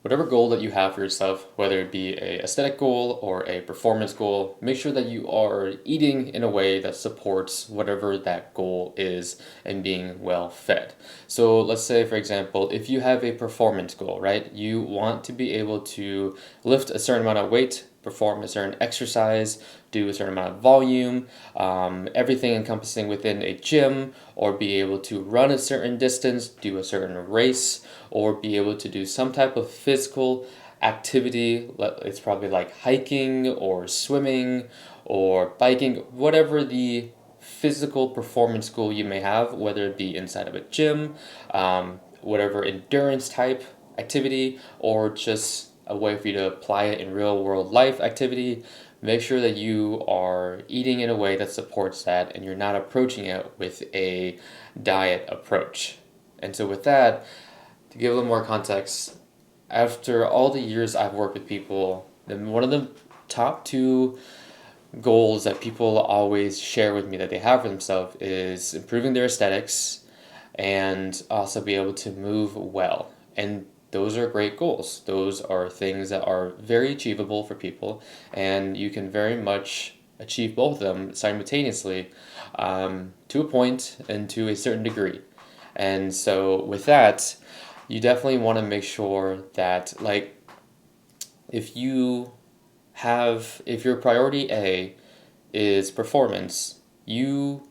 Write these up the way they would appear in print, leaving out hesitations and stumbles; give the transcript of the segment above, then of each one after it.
whatever goal that you have for yourself, whether it be a aesthetic goal or a performance goal, make sure that you are eating in a way that supports whatever that goal is and being well fed. So let's say, for example, if you have a performance goal, right? You want to be able to lift a certain amount of weight, perform a certain exercise, do a certain amount of volume, everything encompassing within a gym, or be able to run a certain distance, do a certain race, or be able to do some type of physical activity. It's probably like hiking or swimming or biking, whatever the physical performance goal you may have, whether it be inside of a gym, whatever endurance type activity, or just a way for you to apply it in real world life activity. Make sure that you are eating in a way that supports that and you're not approaching it with a diet approach. And so, with that, to give a little more context, after all the years I've worked with people, then one of the top two goals that people always share with me that they have for themselves is improving their aesthetics and also be able to move well. And those are great goals. Those are things that are very achievable for people, and you can very much achieve both of them simultaneously, to a point and to a certain degree. And so, with that, you definitely want to make sure that, like, if you if your priority A is performance, you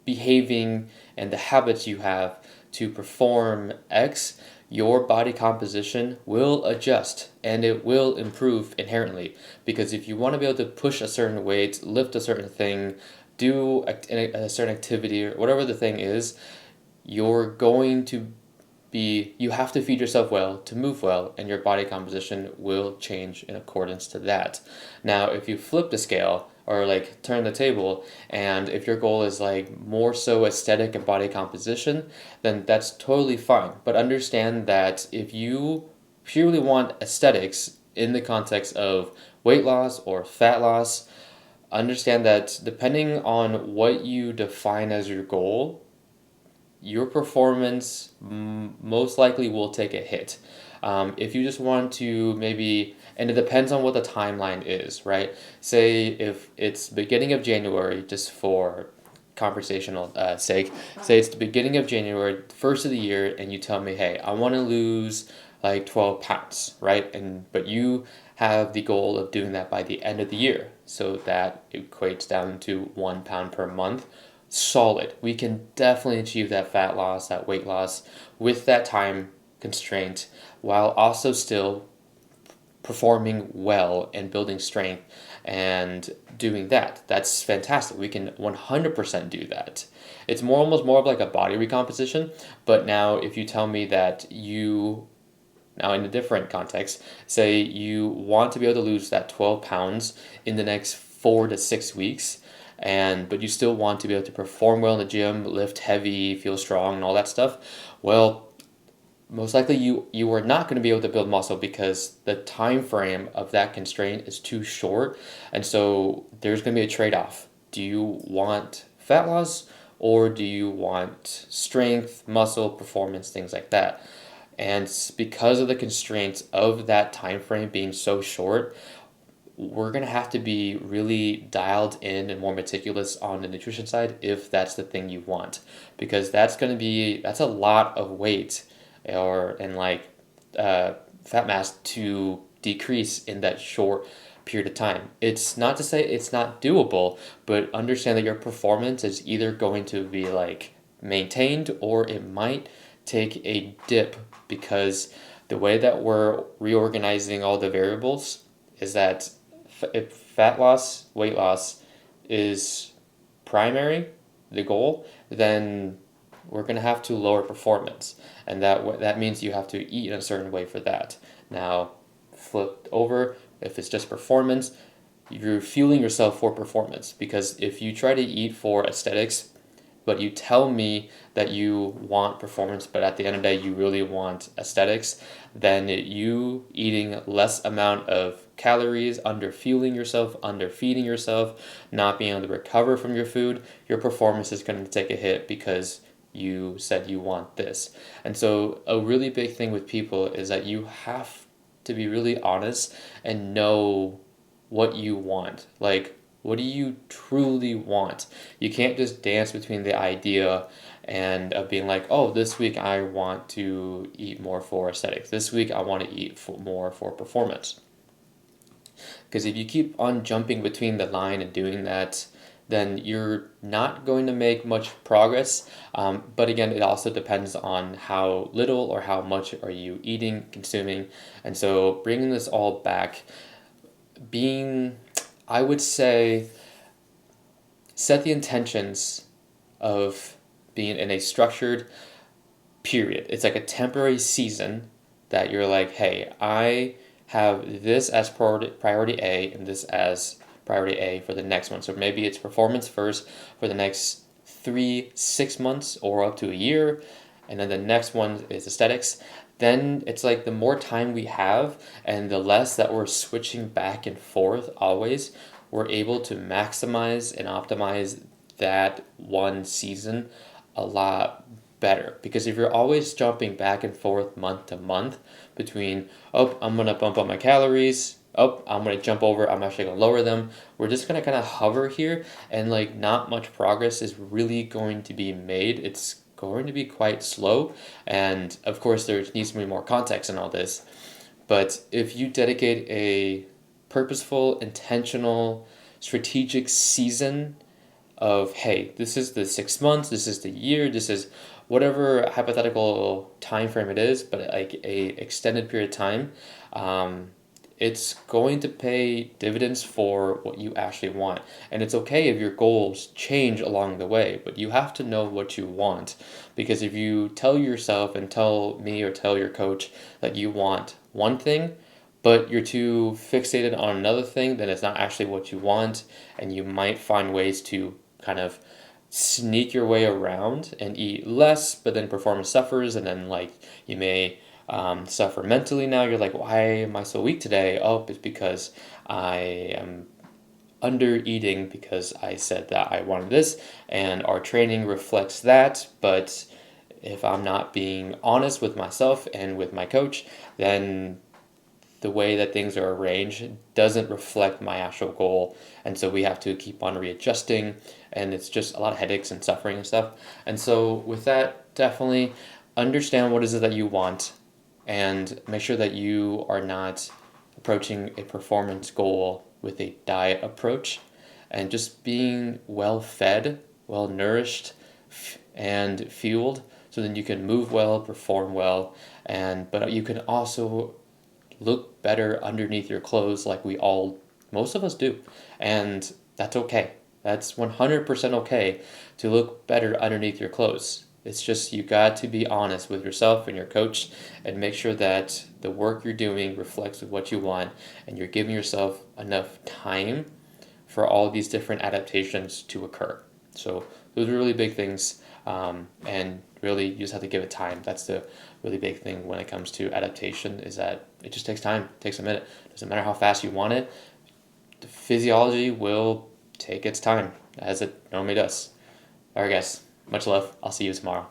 behaving and the habits you have to perform X, your body composition will adjust and it will improve inherently. Because if you want to be able to push a certain weight, lift a certain thing, do a certain activity, or whatever the thing is, you're going to you have to feed yourself well to move well, and your body composition will change in accordance to that. Now, if you flip the scale or like turn the table, and if your goal is like more so aesthetic and body composition, then that's totally fine. But understand that if you purely want aesthetics in the context of weight loss or fat loss, understand that depending on what you define as your goal, your performance most likely will take a hit. If you just want to maybe, and it depends on what the timeline is, right? Say if it's beginning of January, just for conversational sake, say it's the beginning of January, first of the year, and you tell me, hey, I want to lose like 12 pounds, right? But you have the goal of doing that by the end of the year. So that equates down to 1 pound per month. Solid. We can definitely achieve that fat loss, that weight loss with that time constraint while also still performing well and building strength and doing that. That's fantastic. We can 100% do that. It's almost more of like a body recomposition, but now if you tell me that now in a different context, say you want to be able to lose that 12 pounds in the next 4 to 6 weeks, but you still want to be able to perform well in the gym, lift heavy, feel strong, and all that stuff, well, most likely you are not going to be able to build muscle because the time frame of that constraint is too short. And so there's going to be a trade-off. Do you want fat loss, or do you want strength, muscle, performance, things like that? And because of the constraints of that time frame being so short, we're going to have to be really dialed in and more meticulous on the nutrition side if that's the thing you want, because that's a lot of weight fat mass to decrease in that short period of time. It's not to say it's not doable, but understand that your performance is either going to be like maintained or it might take a dip, because the way that we're reorganizing all the variables is that if fat loss, weight loss is primary, the goal, then we're going to have to lower performance. And that means you have to eat in a certain way for that. Now, flip over, if it's just performance, you're fueling yourself for performance. Because if you try to eat for aesthetics, but you tell me that you want performance, but at the end of the day you really want aesthetics, then you eating less amount of calories, under fueling yourself, under feeding yourself, not being able to recover from your food, your performance is going to take a hit because you said you want this. And so a really big thing with people is that you have to be really honest and know what you want. Like, what do you truly want? You can't just dance between the idea and of being like, oh, this week I want to eat more for aesthetics. This week I want to eat more for performance. Because if you keep on jumping between the line and doing that, then you're not going to make much progress. But again, it also depends on how little or how much are you eating, consuming. And so bringing this all back, I would say, set the intentions of being in a structured period. It's like a temporary season that you're like, hey, I have this as priority A and this as priority A for the next one. So maybe it's performance first for the next 3, 6 months or up to a year, and then the next one is aesthetics. Then it's like the more time we have and the less that we're switching back and forth always, we're able to maximize and optimize that one season a lot better. Because if you're always jumping back and forth month to month between, oh, I'm going to bump up my calories, oh, I'm going to jump over, I'm actually going to lower them, we're just going to kind of hover here, and like not much progress is really going to be made. It's going to be quite slow, and of course there needs to be more context in all this. But if you dedicate a purposeful, intentional, strategic season of, hey, this is the 6 months, this is the year, this is whatever hypothetical time frame it is, but like a extended period of time, it's going to pay dividends for what you actually want. And it's okay if your goals change along the way, but you have to know what you want. Because if you tell yourself and tell me or tell your coach that you want one thing, but you're too fixated on another thing, then it's not actually what you want, and you might find ways to kind of sneak your way around and eat less, but then performance suffers, and then like you may suffer mentally. Now you're like, why am I so weak today? Oh, it's because I am under eating because I said that I wanted this, and our training reflects that. But if I'm not being honest with myself and with my coach, then the way that things are arranged doesn't reflect my actual goal. And so we have to keep on readjusting, and it's just a lot of headaches and suffering and stuff. And so with that, definitely understand what is it that you want, and make sure that you are not approaching a performance goal with a diet approach, and just being well fed, well nourished, and fueled, so then you can move well, perform well, and but you can also look better underneath your clothes, like most of us do. And that's okay. That's 100% okay to look better underneath your clothes. It's just you got to be honest with yourself and your coach, and make sure that the work you're doing reflects with what you want, and you're giving yourself enough time for all these different adaptations to occur. So those are really big things, and really you just have to give it time. That's the really big thing when it comes to adaptation, is that it just takes time. It takes a minute. It doesn't matter how fast you want it. The physiology will take its time, as it normally does. All right, guys. Much love. I'll see you tomorrow.